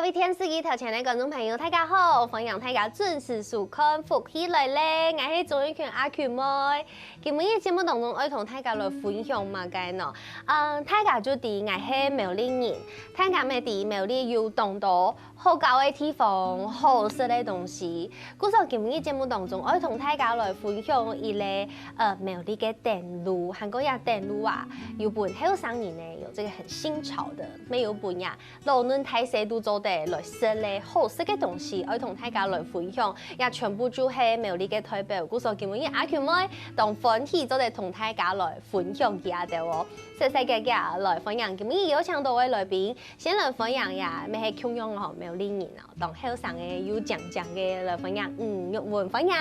各位电视机头前的观众朋友，大家好！欢迎大家准时收看福起来咧，我是钟玉泉阿權妹。今日節目當中，我同大家來分享嘛嘅喏，大家就知我係苗栗人，大家咪知苗栗有當多好搞嘅地方、好食嘅東西。故所今日節目當中，我同大家來分享一個苗栗嘅電路，韓國也電路啊，有本後生人呢有這個很新潮的，沒有本呀，老嫩大細都做得來食咧好食嘅東西，我同大家來分享，也全部就係苗栗嘅代表。故所今日阿權妹同歡喜做得同大家來分享一下的哦，細細嘅來分享。今日有請到位來賓，先來分享呀，咩係窮樣哦苗栗人哦，同後生嘅有講嘅來分享，玉文分享。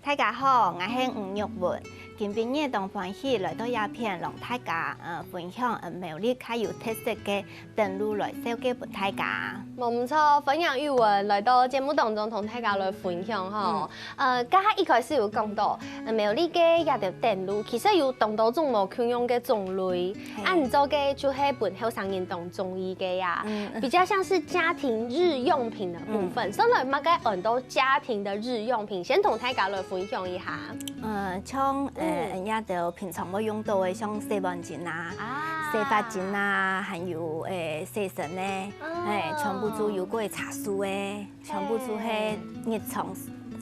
大家好，我係玉文。今日同歡喜來到鴉片，同大家分享苗栗較有特色嘅電路來紹介俾大家。冇錯，分享玉文來到節目當中同大家來分享吼。家下一開始有講到苗栗嘅一條電路，其實有當多種無共用嘅種類。按做嘅就係本後生人當中意嘅呀，比較像是家庭日用品的部分。所以來買嘅很多家庭的日用品，先同大家來分享一下。像人家就平常會用到嘅，像洗碗巾啊、洗髮巾啊，還有洗身咧，全部都有過茶樹誒，全部都係日常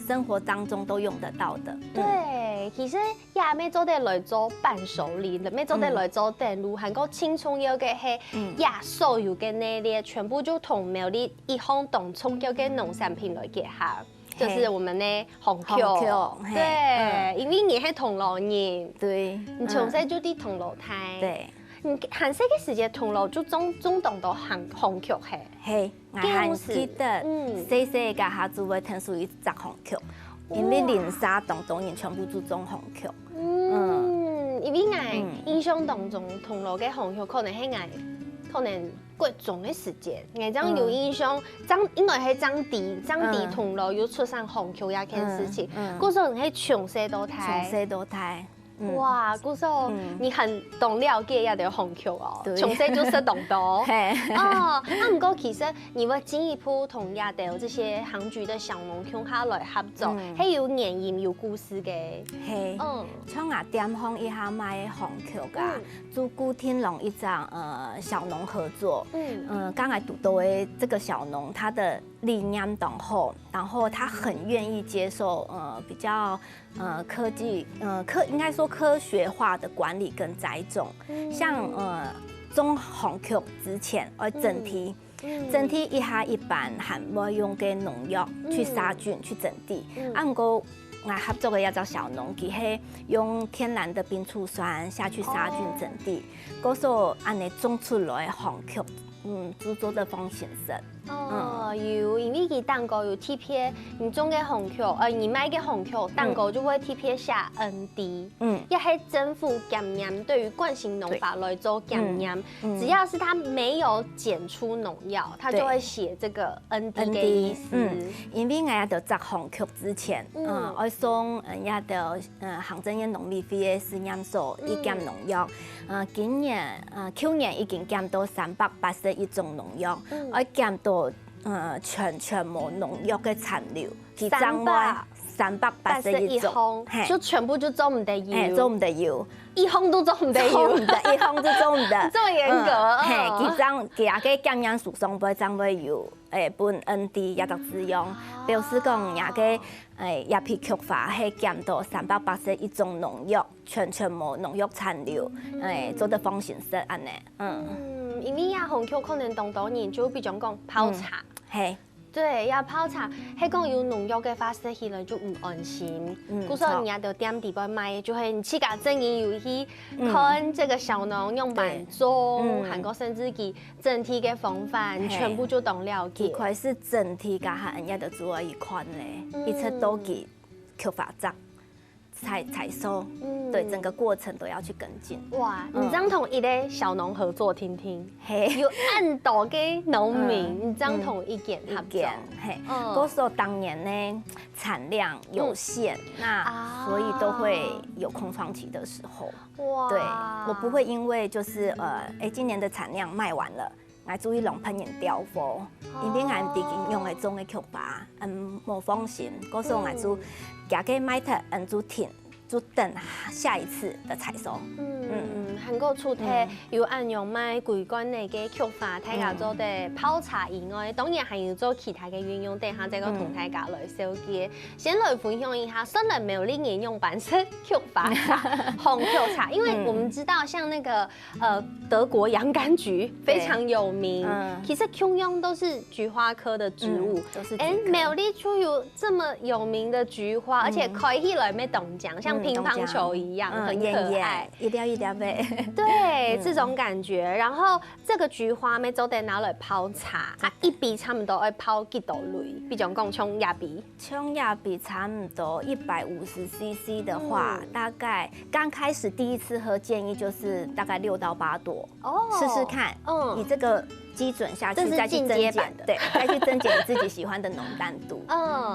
生活當中都用得到的。對，其實也咩做得來做伴手禮，咩做得來做電路，韓國青蔥有嘅係也所有嘅呢啲，全部就同苗栗一項當重要嘅農產品來結合。就是我們的紅球，對，因為你係銅鑼人，對，你從細就啲銅鑼台，對，你韓式嘅時節銅鑼就中當到紅球係，我還記得細細個下就會聽屬於摘紅球，因為連沙當人全部都種紅球，因為我印象當中銅鑼嘅紅球可能係可能貴重嘅時節，我真有印象，應該係張地銅鑼有出上紅球一件事情，嗰時候你係從細到大。哇，故說你很懂了解一條紅球哦，從細就識懂到。哦，那唔過其實你會進一步同一條這些杭居的小農鄉下來合作，係有原因有故事嘅。係，像我點放一下賣紅球噶，就古天龍一張小農合作。剛才讀到嘅這個小農，他的理念當好，然後他很願意接受比較科技應該說科學化的管理跟栽種，像種紅球之前要整體一下一般還沒用嘅農藥去殺菌去整地，不過我合作嘅一隻小農，佢係用天然的冰醋酸下去殺菌整地，嗰時候按你種出來紅球，就做得放心色。有，因為佢蛋糕有貼片，你種嘅紅球，你買嘅紅球蛋糕就會貼片下 ND，也係政府檢驗，對於慣行農法來做檢驗，只要是它沒有檢出農藥，它就會寫這個 ND 嘅意思。因為我喺度摘紅球之前，我送人家到行政院農業費嘅試驗所去檢農藥，去年已經檢到381種農藥，我檢到全無農藥嘅殘留，381種，就全部就做唔得要，做唔得要，一項都做唔得要，一項都做唔得，這麼嚴格。佢嘅檢驗屬上會將會有本 ND 一個字用，表示講一批菊花係檢到381種農藥，全無農藥殘留，做得放心色安尼。因為紅球可能當多人就比較講泡茶，對，要泡茶，係講有農藥嘅發射起來就唔安心。故所人家就點地方賣，就係你自家整理遊戲，看這個小農用板種，韓國甚至佢整體嘅方法，全部就懂了解。佢是整體加下人家就做一款咧，一切都給菊花摘。採收，對整個過程都要去跟進。哇，你這樣同一個小農合作聽聽，有按多嘅農民，你這樣同意見合作，嗰時候當年呢產量有限，那所以都會有空窗期的時候。哇，對，我不會因為就是今年的產量賣完了。爱注意弄喷眼雕佛，因为俺自己用的种的曲法，模仿型，告诉俺做加个买特，做甜。就等下一次的采收。韩国出题有按用买规罐的个曲法，大家做的泡茶以外，当然还有做其他的运用，等下再个同大家来收集。先来分享一下，虽然没有另应用版是曲法茶、红曲茶，因为我们知道像那个德国洋甘菊非常有名，其实曲用都是菊花科的植物，都是。没有立出有这么有名的菊花，而且开起来没动讲，像乒乓球一样，很可爱，一粒一粒呗。对，这种感觉。然后这个菊花每周得拿来泡茶，一杯差不多要泡几多类？比如讲冲亚杯，冲亚杯差不多150cc 的话，大概刚开始第一次喝建议就是大概6到8朵，试试看，以这个基准下去再去增减的，对，再去增减你自己喜欢的浓淡度。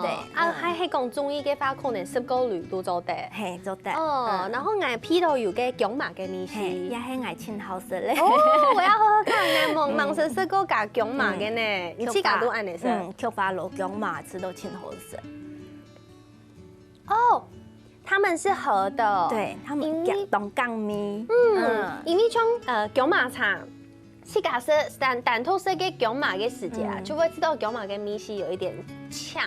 对还讲中医嘅话，可能10个类都做得，嘿，做得。然后我批到有嘅姜麻嘅米线，也係愛青好食咧。我要喝喝看，望食個加姜麻嘅呢，你自家都按嚟食。菊花落姜麻吃都青好食。他们是合的，对，他们冻干米。因为像姜麻茶。自家是但透色嘅姜麻嘅时节啊，就会知道姜麻跟米线有一点呛，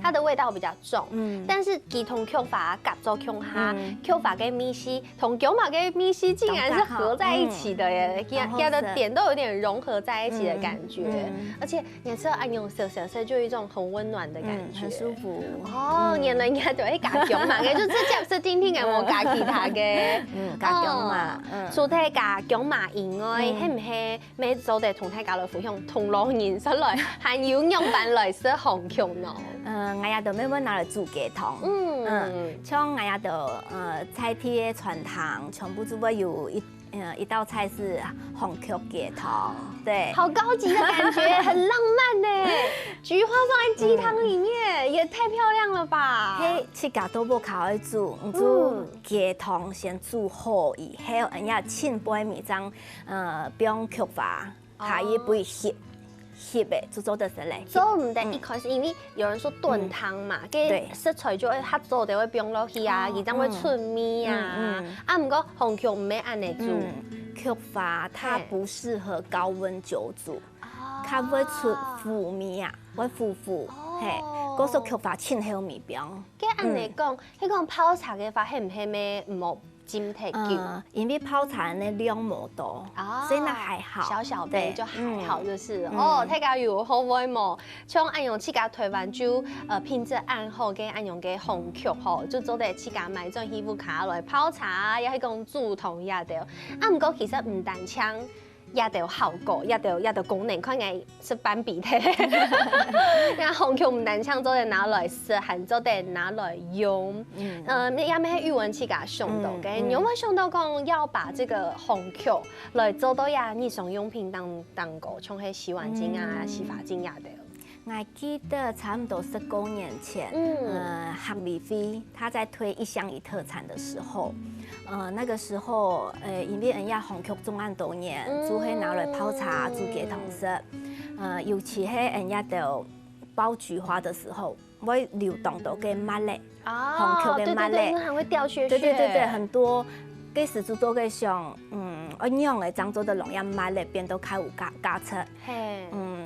它的味道比较重，但是佢同曲法夹做曲下，曲法跟米线同姜麻跟米线竟然是合在一起的耶，它的点都有点融合在一起的感觉，而且你吃按用色就有一种很温暖的感觉，很舒服。年人家就会夹姜麻嘅，就直接是聽嘅冇夹其他嘅，夹姜麻，除咗夹姜麻以外，係唔係？每周得同大家來分享同老人出來，還有用版來食紅芎呢。我也就每晚拿來煮雞湯。像我也就菜天的傳統，全部都會有一道菜是紅芎雞湯。對，好高級的感覺，很浪漫呢。菊花放在雞湯裡面，也太漂亮了吧！嘿，自家都不靠去煮，煮雞湯先煮好以後，人家浸杯米漿，不用菊花，下一杯烚的，就做得出來。做唔得一開始，因為有人說燉湯嘛，嘅食材就會合做，就會冰落去啊，而將會出味啊。唔過紅芎唔係按嚟煮。菊花它不適合高溫久煮，它會出腐味啊，會腐。嘿，嗰首菊花清好味冰。嘅按嚟講，你講泡茶嘅話，係唔係咩唔好浸太久？因為泡茶呢量冇多，所以那還好，小杯就還好，就是大家有好唔好？像按用自家台灣就品質按好嘅按用嘅紅芎吼，就做得自家買種衣服卡來泡茶，也係講煮湯也得。唔過其實唔單槍。也得有效果，也得功能，看起是斑比的。那紅芎唔單槍做得拿來食，還做得拿來用。也咩語文去甲想到嘅，有冇想到講要把這個紅芎來做到呀日常用品當個，像係洗碗巾啊、洗髮精也得。我記得差不多10多年前，哈利菲他在推1鄉1特產的時候，那個時候，因為人家紅芎種很多年，就會拿來泡茶、煮雞湯食。尤其係人家就包菊花的時候，會流動到嘅麥粒，紅芎嘅麥粒，還會掉屑。對，很多。嘅時陣都嘅想，我用嘅漳州的農業麥粒邊都開有加出。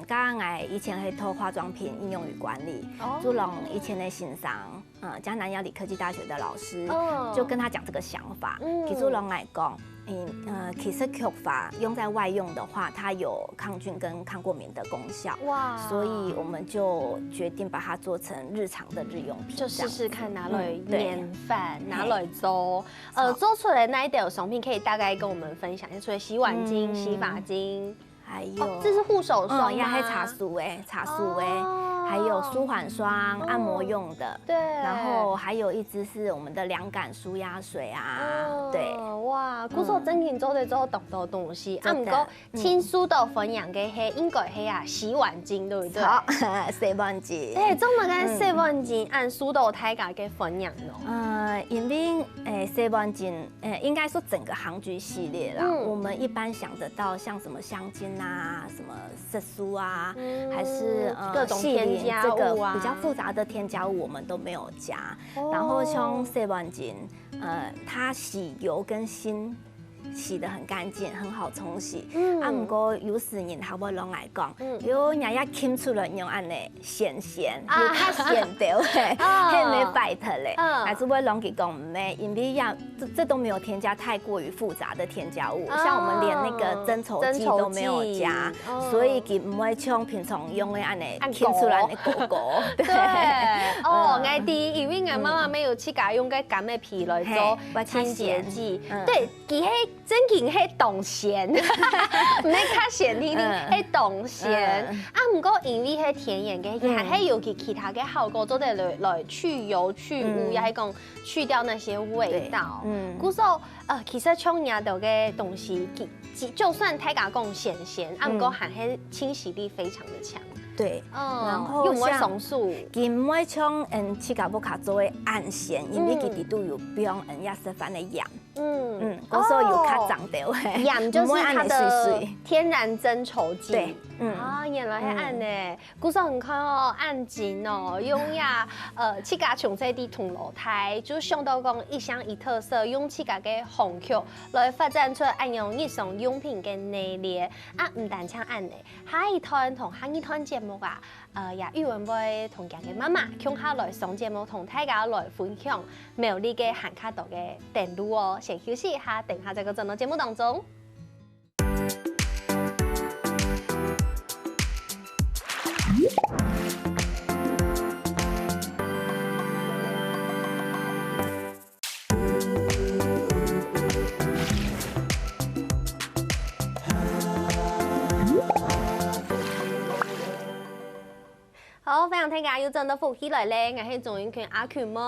剛我以前係做化妝品應用與管理，就讓以前的欣賞，江南藥理科技大學的老師，就跟他講這個想法。其實讓我講，其實菊花用在外用的話，它有抗菌跟抗過敏的功效。哇！所以我們就決定把它做成日常的日用品，就試試看拿來醃飯，拿來做，做出來那一道商品可以大概跟我們分享一下，除了洗碗巾、洗髮精。還有，這是護手霜，也係茶樹還有舒緩霜，按摩用的。對，然後還有一支是我們的涼感舒壓水啊。對，哇，古時候真係做得做咁多東西。唔過，青蘇豆分養嘅係應該係啊洗碗巾，對不對？洗碗巾。對，做乜嘅洗碗巾按蘇豆大家嘅分養咯？因為洗碗巾，應該說整個行菊系列啦，我們一般想得到像什麼香精啊，什么色素啊，还是各种细磷添加这个物啊比较复杂的添加物我们都没有加。然后像洗碗巾，它洗油跟锌。洗得很干净，很好冲洗。不过有时人头尾拢来讲，有人家沁出来用安尼咸，有较咸掉的，迄没摆脱嘞。还是会拢去讲唔咩，因为这都没有添加太过于复杂的添加物，像我们连那个增稠剂都没有加，所以佢唔会像平常用的安尼沁出来的狗狗。对，我弟因为我妈妈没有去家用个干的皮来做清洁剂，对，佢迄真正迄冻咸，唔係較咸啲啲，迄冻咸。唔過因為迄天然嘅，還係有其他嘅效果，做得來去油去污，也係講去掉那些味道。故說其實像nhà豆嘅東西，就算太家講鹹，唔過還係清洗力非常的強。对，然後又唔會松樹，佢唔會像去甲要卡做嘅暗鹹，因為佢哋都有用也食飯嘅鹽。嗰時候有較長掉嘅，鹽就是它的天然增稠劑。對，原來係按呢，古時候你看哦，按緊哦，用呀去甲從這啲銅鑼台，就想到講一鄉一特色，用去甲嘅紅曲來發展出按用日常用品嘅內列唔單唱按呢，下一團同下一團節目啊，也語文會同家嘅媽媽共下來上節目，同大家來分享苗栗嘅行卡道嘅電路哦。先休息一下，等下再個進到節目當中。好，非常聽家要進到福起來咧，我係總員權阿權妹，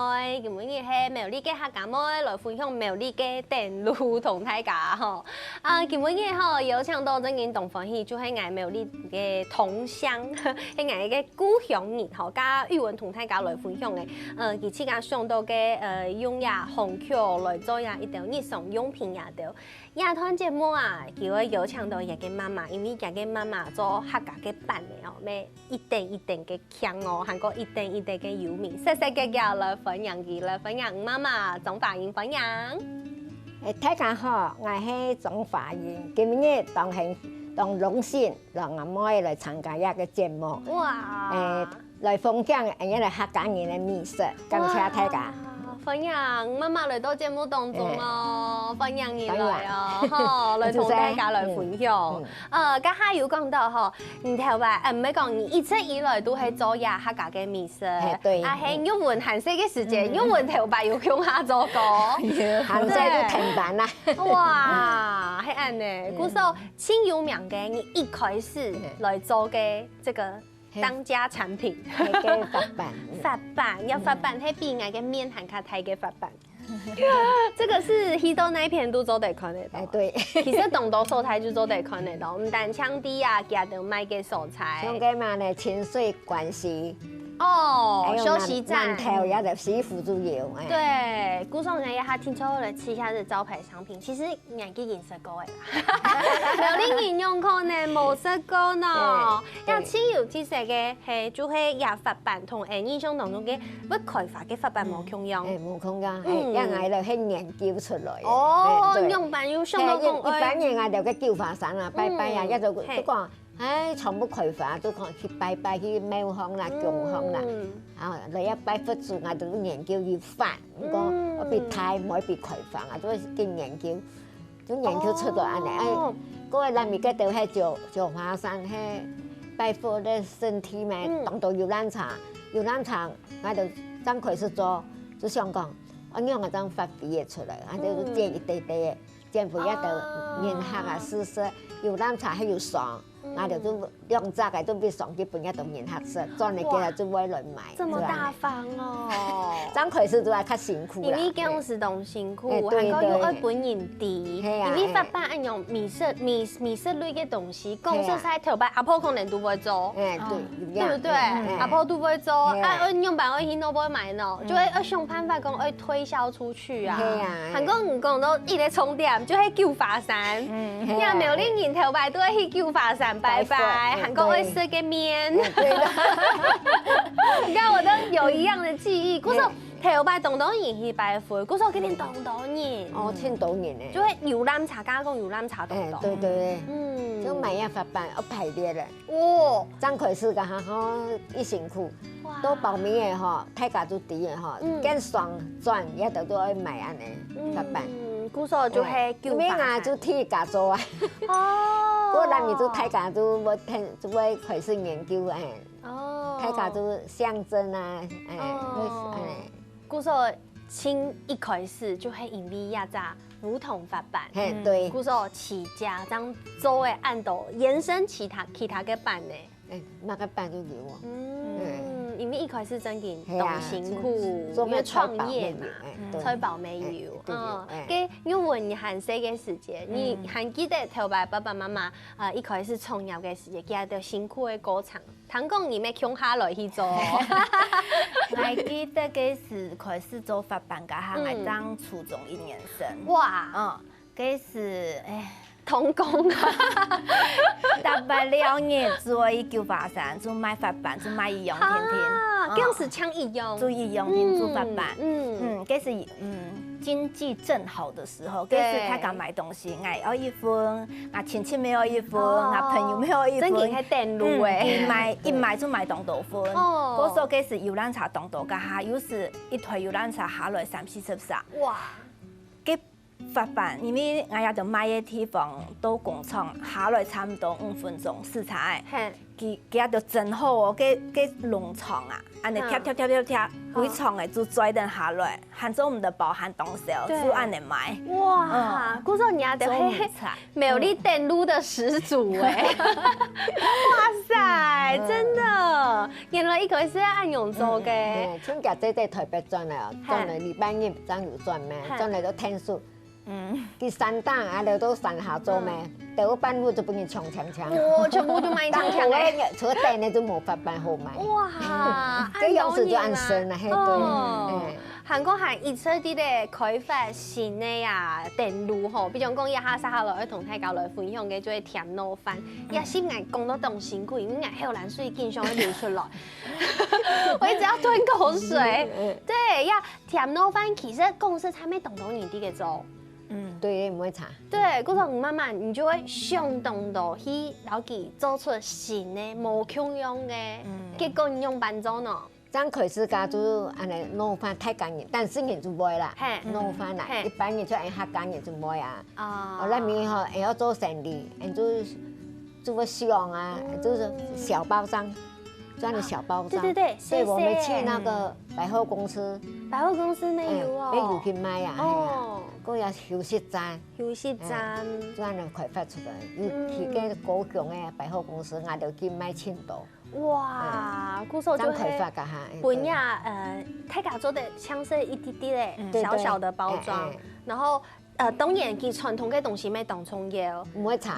咁樣嘅係苗栗嘅客家妹來分享苗栗嘅電路同大家吼。咁樣嘅吼有請到真件同歡喜，就係我苗栗嘅同鄉，係我嘅故鄉人吼，加語文同大家來分享嘅。佢自家上到嘅用呀紅曲來做呀一條日常用品呀條。亞團節目啊，佢會有請到一個媽媽，因為一個媽媽做客家嘅班嘅哦，咩一定一定嘅強哦，韓國一定一定嘅有名，細細個嘅來分享佢來分享媽媽總發言分享。大家好，我係總發言，今日當榮幸讓阿妹來參加一個節目，哇！來分享一個客家人嘅美食，感謝大家。分享媽媽來到節目當中哦，分享而來哦，吼，來同大家來分享。家下有講到吼，唔頭話唔係講你一直以來都係做呀客家嘅美食，對，係用完閒息嘅時間，用完頭髮又向下做過，閒息都停辦啦。哇，係安呢，故說親有名嘅，你一開始來做嘅這個。當家產品，法版要法版，係比外嘅面還較大嘅法版。這個是去到那片都做得看得到。對，其實東島素材就做得看得到，唔但槍地啊，家都賣嘅素材。像個嘛呢，清水關係。哦，休息站，饅頭也得師傅都有。對，古上人也還聽說了旗下的招牌商品，其實人家認識過嘅啦，有啲人用過呢，冇識過呢。要親有知識嘅係就係也法版同印象當中嘅不開發嘅法版冇共用。冇共用，係因為就係研究出來。哦，用版要相當共。一般人啊，就嘅叫法散啊，拜拜啊，一就都講。從不開發都講去拜拜去廟鄉啦、供鄉啦，你一拜佛祖啊，都研究要法，我別太唔可以別開發啊，都經研究，都研究出來安尼。嗰個咱咪嘅就係做華山係拜佛的身體咪，當到遊覽場，我就真開始做，就想講，我用個張法比嘢出來，我就建一堆堆嘅，政府一度研客啊試試，遊覽場係要上。啊，就都用早个都要送去本一同研合作，转来过来就买来买。这么大方哦！张开始都还较辛苦啦。因为讲是动辛苦，还讲又爱本人低，因为发办按用米色类的东西，公司在头摆阿婆可能都不会做，对，对不对？阿婆都不会做，啊，用板二去都不会买呢，就会想办法讲爱推销出去啊。韩国员工都一直充电，就去救华山，呀，没有人头摆都会去救华山拜拜，韩国会吃个面。你看我都有一样的记忆，古时候头摆东东年去拜会，古时候给你东东年，哦，挺多年的，就会游览茶，刚刚讲游览茶东东，对对，就买呀发办要排列了，哇，张开始个哈好一辛苦，都报名的吼，大家都低的吼，跟双转也都爱买安尼发办，古时候就系救华山，就替家做啊，哦，我那面就大家都要听，就要开始研究哎。哦，大家都象征啊，古时候清一开始就系因为亚扎如同发办，对，古时候起家将周围按斗延伸其他嘅办呢，那个办就给我，因为一开始真嘅动辛苦，因为创业嘛，催饱没有，给因为你寒暑嘅时间，你还记得头摆爸爸妈妈一开始创业嘅时间，记得辛苦嘅过程。唐讲你咩穷下来去做，我记得嗰时开始做发办，噶还系当初中1年生。哇，嗰时童工啊，大概2年做一救华山，做卖发办，做卖义用天天，嗰时抢义用，做义用天做发办，嗰时经济正好的时候，嗰时他敢买东西，我要一分，我亲戚没有一分，我朋友没有一分，真係電路誒，一買就買當道分。嗰時候嗰時遊覽車當道噶下，有時一台遊覽車下來30-40隻。哇！佢發辦，因為我也就買嘅地方到工廠下來差唔多5分鐘試踩。佢也就真好哦，佢農場啊，安尼貼，每廠嘅就拽得下來，含咗唔得包含東西，就安尼買。哇！嗰時候你也就係美麗電路的始祖哎！哇塞，真的，原來一開始係按用做嘅。請假這台北轉來，轉來禮拜日真有轉咩？轉來都天數。第3檔啊，就都3下做咩？第5班我就俾人搶，哇！全部就賣搶嘅，除咗電呢都冇發辦好賣。哇！這樣子就按身啦，對。韓國係一出啲咧開發新嘅呀電路吼，比如講一下下來同大家來分享嘅就係甜糯飯，也是捱講到咁辛苦，因為捱後來水經常會流出來，我一直要吞口水。對，呀甜糯飯其實公司才沒動到你啲嘅做。對，唔會差。對，嗰時候慢慢你就會想動到去老記做出新嘅無共用嘅，結果你用辦做呢？剛開始家就安尼糯飯太乾熱，但是人就買啦，糯飯啦，一般人就按客家人就買啊。哦，那面吼要做生意，就會想啊，就是小包裝。裝的小包裝，對，所以我們去那個百貨公司，百貨公司沒有哦，俾入去買啊，哦，嗰個休息站，就安尼開發出來，有去個高雄嘅百貨公司，我就去買青島。哇，嗰時候就開發噶嚇，本呀大家做的像是一啲啲咧小小的包裝，然後當然佢傳統嘅東西咩當重要，唔會差，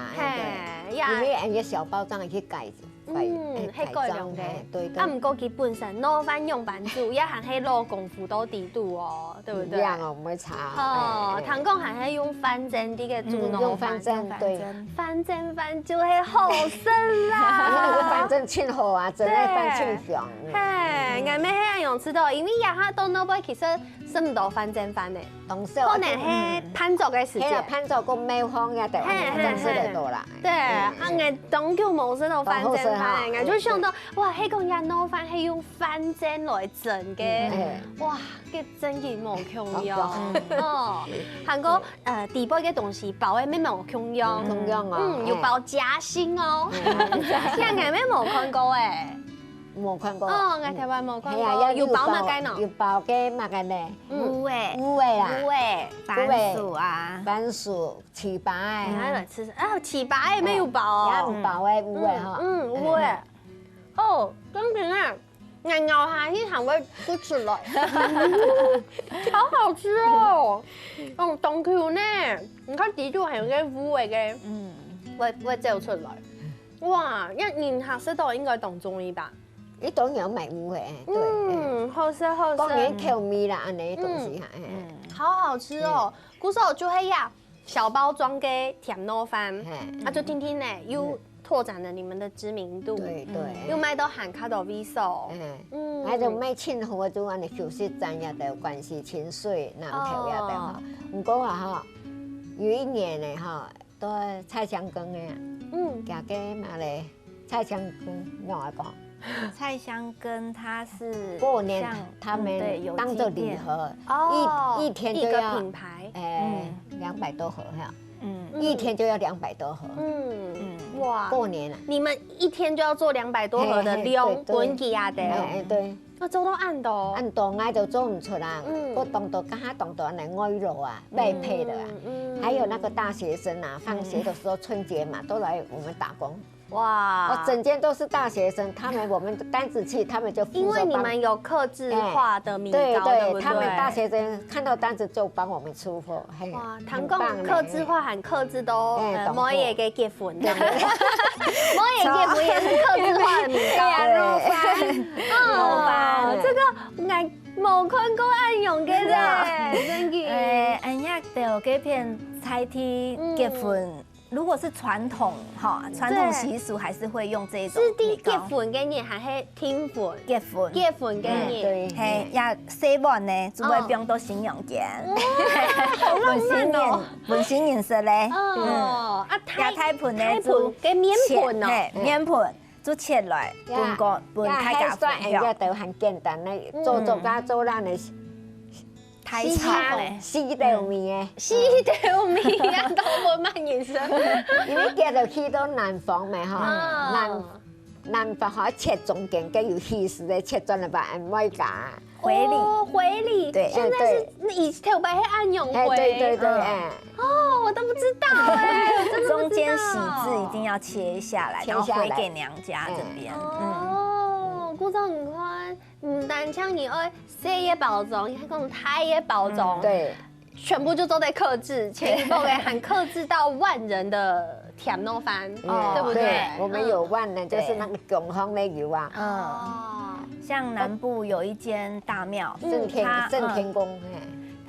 因為按個小包裝去改。係改良嘅，啊唔過佢本身攞翻用版主，一行係攞功夫多啲度哦，對不對？一樣哦，唔會差。哦，唐講還係用翻正啲嘅煮糯用翻正，對，翻正飯就係好食啦。那個翻正清好啊，真係翻清香。係，我咩係用知道，因為呀下到那邊其實食唔到翻正飯嘅，可能係烹作嘅時間。烹作個咩方呀？對，真食得到啦。對，啊我當叫冇食到翻正飯。我就想到，哇！迄個人糯飯係用番正來整嘅，哇！嘅真係冇共用哦。韓國地包嘅東西包嘅咩冇共用，哦，要包夾心哦。現在咩冇看過誒？冇看过。哦，我台湾冇看係啊，过，有包嘛该喏，有包嘅嘛嘅咧，乌诶，乌嘅啦，有诶，番薯啊，番薯、糍粑哎，嘅，来吃啊，糍粑也没有包也哦，唔包嘅乌嘅吼。有诶，哦，真平啊。咬咬下去，还会不吃了，好好吃哦！哦，冻 Q 呢？你看底柱係有啲烏味嘅，會嚼出來。哇！一年客室度應該凍中意吧？呢種有賣烏嘅，對。好食好食。當然調味啦，安尼東西嚇。好好吃哦！古時候就係呀，小包裝嘅甜糯飯，啊就聽聽呢又拓展了你們的知名度，對對。又賣到韓卡到 Viso，還有賣清河都安尼休息站也得關係清水南頭也得哈。唔過話哈，有一年呢哈，都蔡香根嘅，夾嘅嘛咧，蔡香根用來講。蔡香根它是過年他們當做禮盒，一天就要品牌，200多盒哈。一天就要200多盒。哇！過年了，你們一天就要做200多盒的量，本幾啊的？對。我做到按到，按到挨就做唔出啦。我當到家下當到那外肉啊，外配的啊。還有那個大學生啊，放學的時候春節嘛，都來我們打工。哇！我整間都是大學生，他們我們單子去，他們就因為你們有客製化的米糕，對不對？他們大學生看到單子就幫我們出貨。哇！談講客製化和客製都冇嘢嘅結婚，對不對？冇嘢結婚也是客製化的米糕，肉飯，這個我冇看過按用嘅咧，真嘅。按呀，有這片菜梯結婚。如果是傳統哈，傳統習俗還是會用這種米糕。結婚嘅年還係聽婚？結婚嘅年，係也洗碗呢，就會變到新娘間。好浪漫哦！本新顏色咧，也太盤呢就嘅面盤哦，面盤就切來拌太家粉香。都很簡單咧，做家做咱的。太差咧，四條麵嘅，四條麵啊，都冇乜延伸。因為叫做去到南方咪哈，南方可切中間，跟有氣勢的切轉來把按外夾。回禮，對，現在是以頭白係按用回。對，哦，我都不知道哎，中間喜字一定要切下來，然後回給娘家這邊。哦，故障很寬，唔單像你愛細嘢包裝，你還講太嘢包裝，對，全部就都在客製，前一步嘅還客製到萬人的甜糯飯，對不對？我們有萬人，就是那個東方的油啊。像南部有一間大廟，正天宮，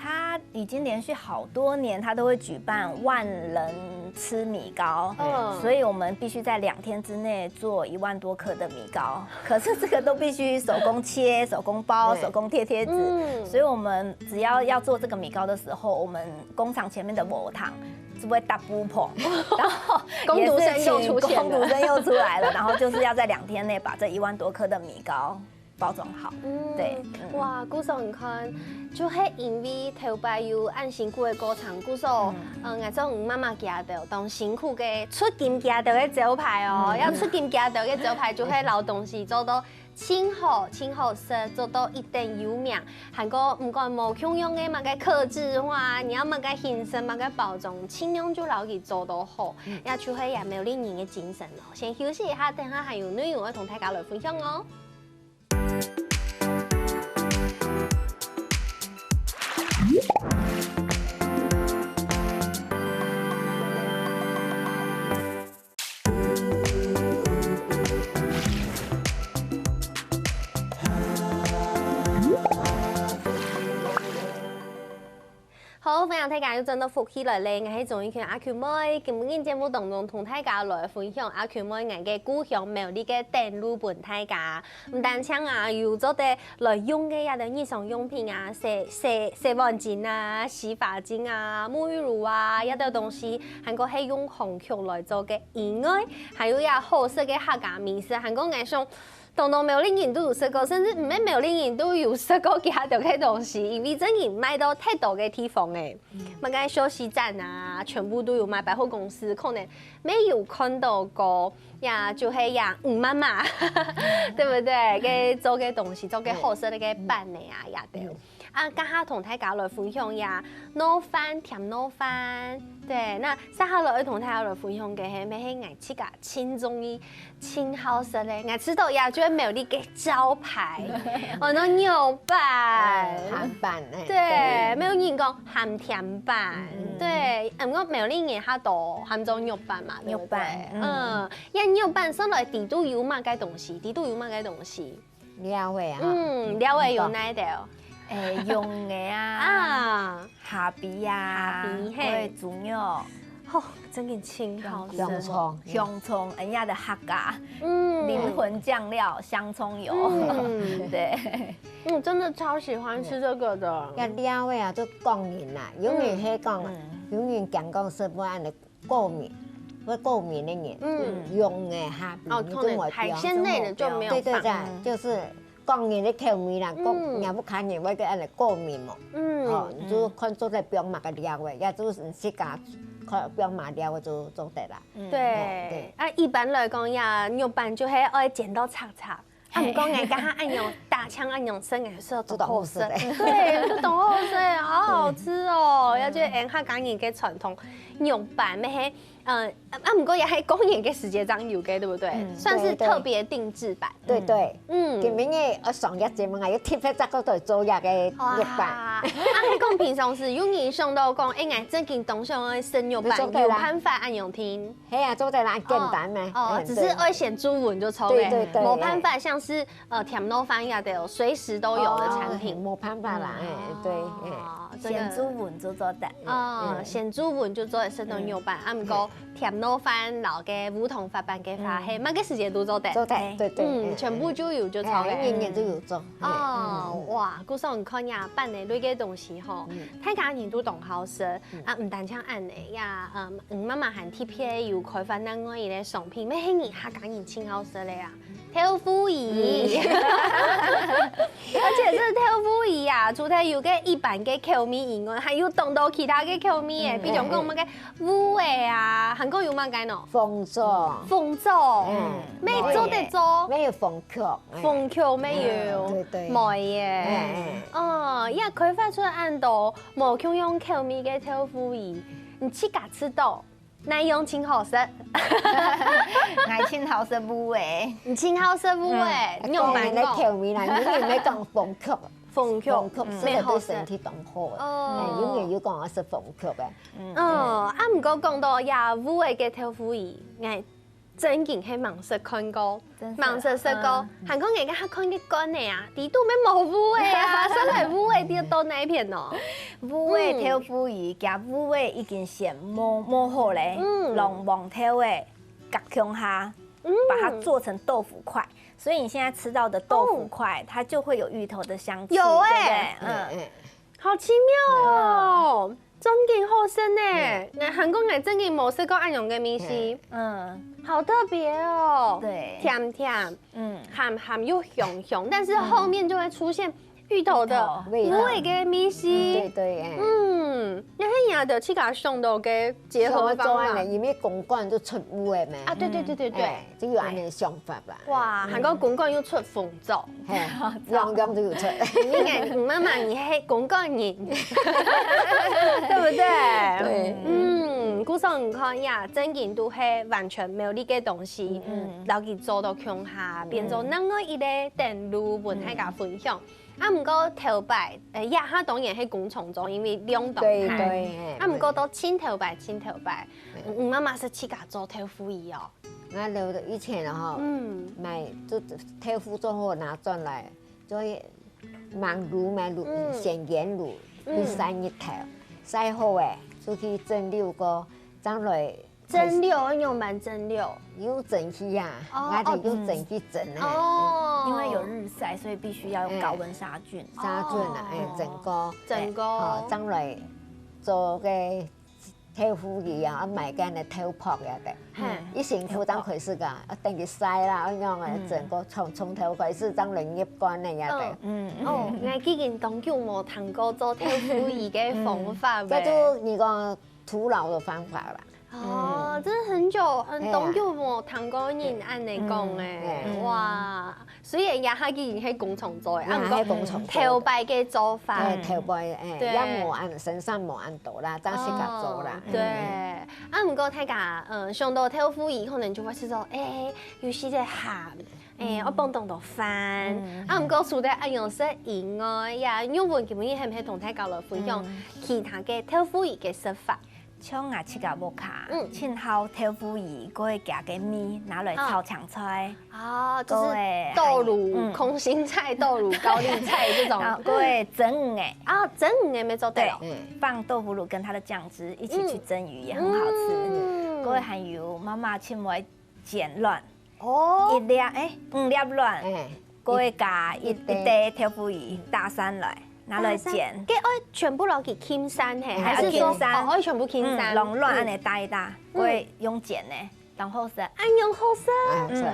他已經連續好多年，他都會舉辦萬人吃米糕，所以我們必須在2天之內做1萬多顆的米糕。可是這個都必須手工切、手工包、手工貼貼紙，所以我們只要做這個米糕的時候，我們工廠前面的磨堂就會搭布棚，然後工讀生又出來了，然後就是要在2天內把這1萬多顆的米糕包裝好，對，哇，古時候你看，就係因為頭擺有按辛苦的過程，古時候，我種媽媽家到當辛苦嘅出金家到嘅招牌哦，要出金家到嘅招牌就係勞動時做到清好食，做到一定有名，韓國唔管冇共用嘅嘛個客製化，你要嘛個形式嘛個包裝，盡量就留佢做到好，也就係也冇令人嘅精神咯。先休息一下，等下還有內容要同大家來分享哦。好，分享大家要真到福起來咧，我係總一權阿權妹，今日節目當中同大家來分享阿權妹我嘅故鄉苗栗嘅電路本大家，唔單槍啊，有做啲來用嘅一啲日常用品啊，洗碗巾啊、洗髮精啊、沐浴乳啊，一啲東西，韓國係用紅曲來做嘅以外，還有一好食嘅客家美食，韓國藝上。同没有人都有食过，甚至唔免没有人都有食过其他的个东西，因为真嘅卖到太多嘅地方诶，乜嘅休息站啊，全部都有卖，百货公司可能没有看到过，呀就系呀妈妈，对不对？嘅做嘅东西，做嘅好食嘅嘅办嘅啊，也对。啊，今下同大家来分享呀，糯饭甜糯饭，对，那接下来同大家来分享嘅係咩？係愛吃個輕中意、輕好食咧，愛吃到呀，就係美麗嘅招牌，哦，那牛板、鹹飯，對，沒有人講鹹甜板，對，唔過美麗嘅下多鹹種牛板嘛，牛板，呀牛板上來地都有乜嘅東西？地都有乜嘅東西？料味啊，料味有哪啲？用嘅啊，蝦皮啊，或者豬肉，哦，真嘅清好食。香蔥，人家的客家，靈魂醬料，香蔥油，對，真的超喜歡吃這個的。個料味啊，都過敏啦，永遠係講，永遠講說不按你過敏。會過敏的人，用嘅蝦皮，可能海鮮類的就沒有。對對對，就是過敏的口味啦，也不看見我個按你過敏嘛。就看做在標碼個料味，也就是自家看標碼料味就做得啦。對，啊，一般來講呀，牛板就係愛剪到叉叉。啊，唔講人家按用大槍按用生嘅時候，都好食。對，都懂好食，好好吃哦。要就按下講人嘅傳統牛板咩？唔過也係工業嘅時間章有嘅，對不對？算是特別定製版。對對，今年嘅我上日節目係要貼喺嗰度做日嘅牛板。啊，你講平常時有人想到講，哎，最近東上嘅生牛板有辦法按用聽。係啊，做得啦，簡單咩？哦，只是愛顯豬紋就抽嘅，冇辦法像是甜糯飯呀的，隨時都有的產品。冇辦法啦，對，顯豬紋就做得。顯豬紋就做生動牛板，啊唔過甜糯飯老嘅梧桐發辦嘅花係乜嘅時間都做得。做得，對對，全部就有就抽嘅。年年都有做。哦，哇，古時候看呀，辦的類嘅東西吼，大家人都懂好食，啊唔單像按嘅呀，媽媽喊 TPA 有開發另外一個商品，咩係人客家人真好食咧啊！豆腐魚，而且這豆腐魚呀，除咗有個一般嘅口味以外，還有懂到其他嘅口味嘅，比如講乜嘅烏味啊，韓國有乜嘅喏？鳳粥，鳳粥，咩做得做？沒有鳳殼，鳳殼沒有，對對，冇嘢。哦，呀，開發出按到冇咁樣口味嘅豆腐魚，你自家吃到。內容真好食，愛真好食無味，唔真好食無味，用埋你口味啦，永遠你講鳳殼，鳳殼咩對身體都好嘅，永遠要講我食鳳殼嘅。啊唔過講到呀，無味嘅豆腐魚，我真件係盲食看過，盲食食過，韓國人家看嘅乾嘅啊，啲都咩冇無味啊，真係無味啲到哪片哦？無味豆腐魚加無味已經先磨好咧，用黃豆嘅夾芎下，把它做成豆腐塊，所以你現在吃到的豆腐塊，它就會有芋頭的香氣，有哎，好奇妙哦！真件好食呢，韓國人真件冇食過按用嘅米絲，好特別哦，對，甜甜，鹹又香，但是後面就會出現芋頭的無味嘅米絲，對對，你喺人哋自家想到嘅結合方法，因為公館都出無味咩？啊，對，就有咁嘅想法啦。哇，韓國公館要出鳳粥，樣樣都要出。你眼唔媽媽，你係公館人，對不對？對，古時候你看呀，真件都係完全沒有呢個東西，留佢做到強下，變做另外一個電路本大家分享。啊，唔過頭擺，呀，他當然係工廠做，因為兩檔開。啊，唔過都青頭擺，媽媽是自家做豆腐魚哦。我留到以前啊，買就豆腐做好拿轉來，做芒滷買滷，鮮鹽滷，去曬日頭，曬好誒，就去蒸6個，蒸來。蒸餾用蠻蒸餾，有蒸氣呀，我哋用蒸氣蒸哦，因為有日曬，所以必須要有高溫殺菌。殺菌啊，整個，蒸來做嘅豆腐鱼啊，买干的豆泡呀的。以前负担开始噶，等佢晒啦，咁樣嘅整個從頭開始當農業官嘅呀的。哦，我之前當久冇聽過做豆腐魚嘅方法嘅。叫做那個徒勞的方法啦。哦，真係很當久冇聽過人按你講誒，哇！雖然也係既然喺工廠做嘅，喺工廠頭擺嘅做法，頭擺也冇按身上冇按到啦，當時個做啦。對，啊唔過睇下，上到豆腐魚可能就會是說，有時隻鹹。我幫當到飯，啊唔過除咗按樣式以外，呀，英文基本係唔係同大家來分享其他嘅豆腐魚嘅食法？像我吃個木卡，凊好豆腐魚，佢會加個米拿來炒青菜，就是豆乳、空心菜、豆乳、高麗菜這種，佢會蒸魚誒，蒸魚沒做對，放豆腐乳跟它的醬汁一起去蒸魚也很好吃。佢會還有媽媽凊會煎卵，一粒5粒卵，佢會加一袋豆腐魚打散來。拿來煎，嘅愛全部攞去傾散係，還是說可以全部傾散？弄亂安尼打一打，會用煎的，當好食。用好食，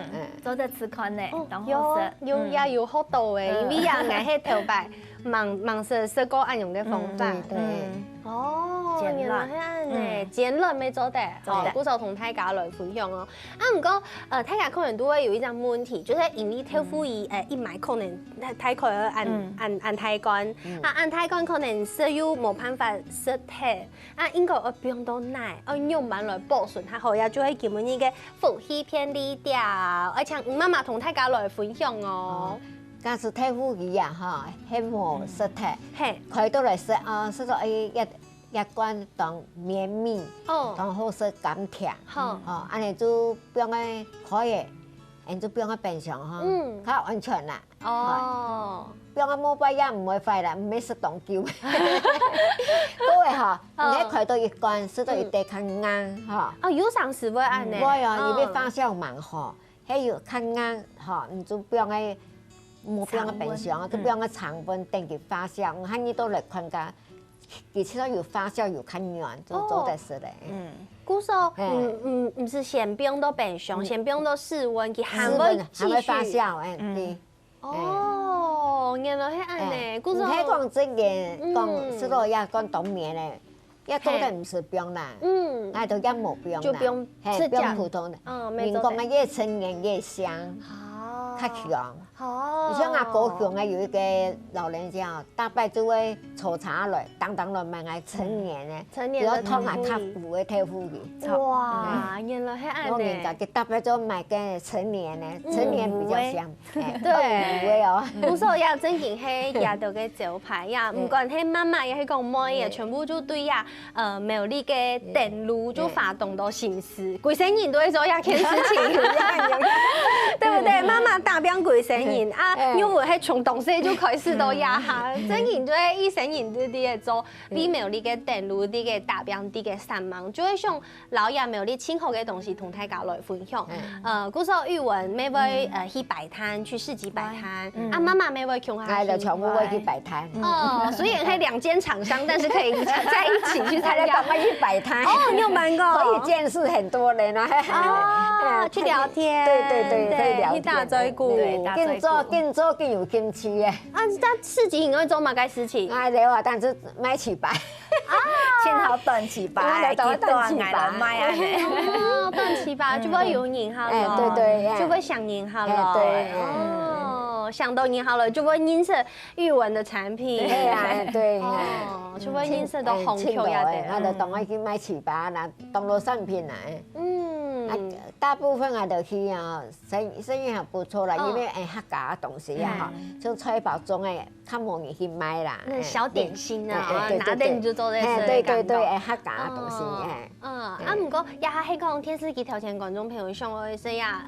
做得吃寬的，當好食。也有好多誒，因為也係喺頭擺，忙食過按用嘅方法。哦，原來係安尼，煎卵未做得，古時候同大家來分享哦。唔過大家可能都會有一種問題，就是因為豆腐魚一買可能太快按太乾，按太乾可能食又冇辦法食體，應該要變到奶，要用慢來保存它好，也就係基本呢個福氣偏離掉，而且媽媽同大家來分享哦。假使豆腐魚啊，嚇，係冇食體，佢都嚟食啊，食到一罐當綿米，當好食甘甜，安尼就不用嘅可以，然就不用嘅冰箱嚇，較安全啦。不用嘅冇擺也唔會壞啦，唔會食當久。嗰個嚇，你開到一罐，食到一袋較硬嚇。有常時會安尼。會啊，因為發酵慢嚇，係要較硬嚇，你就不用嘅。冇不用嘅冰箱，都不用嘅常溫等佢發酵，我睇你都嚟看㗎，而且都要發酵要較軟，就做得食咧。古時候唔是先冰到冰箱，先冰到室溫，佢還會繼續發酵，對。哦，原來係安尼。古時候唔係講即個講，食到也講冬眠咧，一做得唔是冰啦，嗌到一冇冰啦，就冰普通的，人工嘅越陳年越香。較強，而且我高雄嘅有一個老人家，大擺就會炒茶來，當來買個陳年嘅，要湯下較糊嘅豆腐魚。哇，原來係安尼。我人家佢大擺就買個陳年嘅，陳年比較香，對，糊嘅哦。古時候也真係係亞到嘅招牌呀，唔管係媽媽也係講乜嘢，全部就對呀，苗栗嘅電路就發動到心思，規生人都會做一件事情，對不對？媽媽打邊規生人啊，因為係從動細就開始到呀下，真然就係一生人啲嘅做，你苗栗嘅電路啲嘅打邊啲嘅散忙，就會想老爺苗栗清好嘅東西同大家來分享。古時候語文咩會去擺攤，去市集擺攤，媽媽咩會窮下，就全部會去擺攤。哦，雖然係兩間廠商，但是可以在一起去參加。去擺攤。哦，你有買過？可以見識很多人啊。去聊天。對，可以聊天。去打嘴鼓。更做更有興趣嘅。但市集應該做乜嘅事情？你話，但是買起擺。凊好斷起擺，幾段嚟買啊？哦，斷起擺就會有人下咯。對，就會想人下咯。對。想到人好了，就會認識語文的產品。對。就會認識到紅球呀的。我就當我去買起擺啦，當做產品啦。大部分我就去啊，生意還不錯啦，因為客家嘅東西啊，就菜包裝嘅，較容易去買啦。小點心啊，拿定就做啲事。對，客家嘅東西唔過也係講電視機頭前觀眾朋友想我說呀，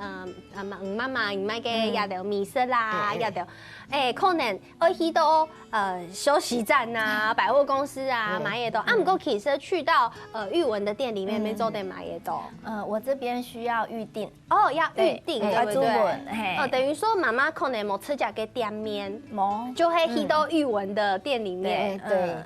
媽媽唔買嘅也條米色啦，也條可能我去到休息站啊、百貨公司啊買嘢多。唔過其實去到語文的店裡面，沒做得買嘢多。我這邊先需要预定。哦，要预定，对不对？哦，等于说妈妈可能冇吃家嘅店面，就会去到玉文的店里面。对，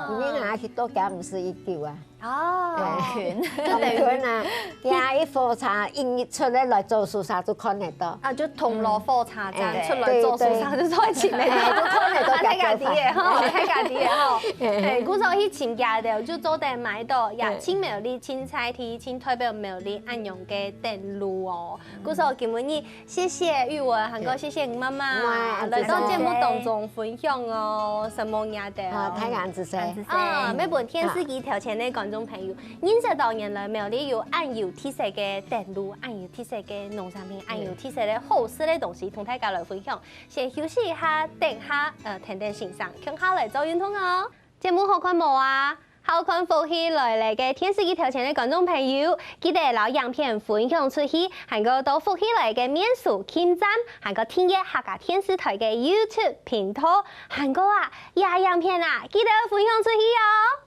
你哪去多加519啊？哦，群，就等于啊，加一火车一出来做事啥都看得到。啊，就铜锣火车站出来做事啥就做前面，都看得到。太家己嘅吼，太家己嘅吼。诶，古时候去亲家的就做得买到也青苗栗、青菜梯、青台北苗栗安用嘅电路哦。古时候今日谢谢玉文，还有谢谢你妈妈来到节目当中分享哦，什么样的哦？太感谢啊！每本电视机头前的观众朋友，20多年来苗栗有按有特色嘅电路，按有特色嘅农产品，按有特色嘅好吃嘅东西，同大家来分享。先休息一下，等下听听欣赏，看下来做运动哦。节目好看冇啊？好看福喜来嘅电视机头前的观众朋友，记得留影片分享出去，还有到福喜来嘅面书网站，还有订阅客家电视台嘅 YouTube 频道，还有影片啊，记得分享出去哦。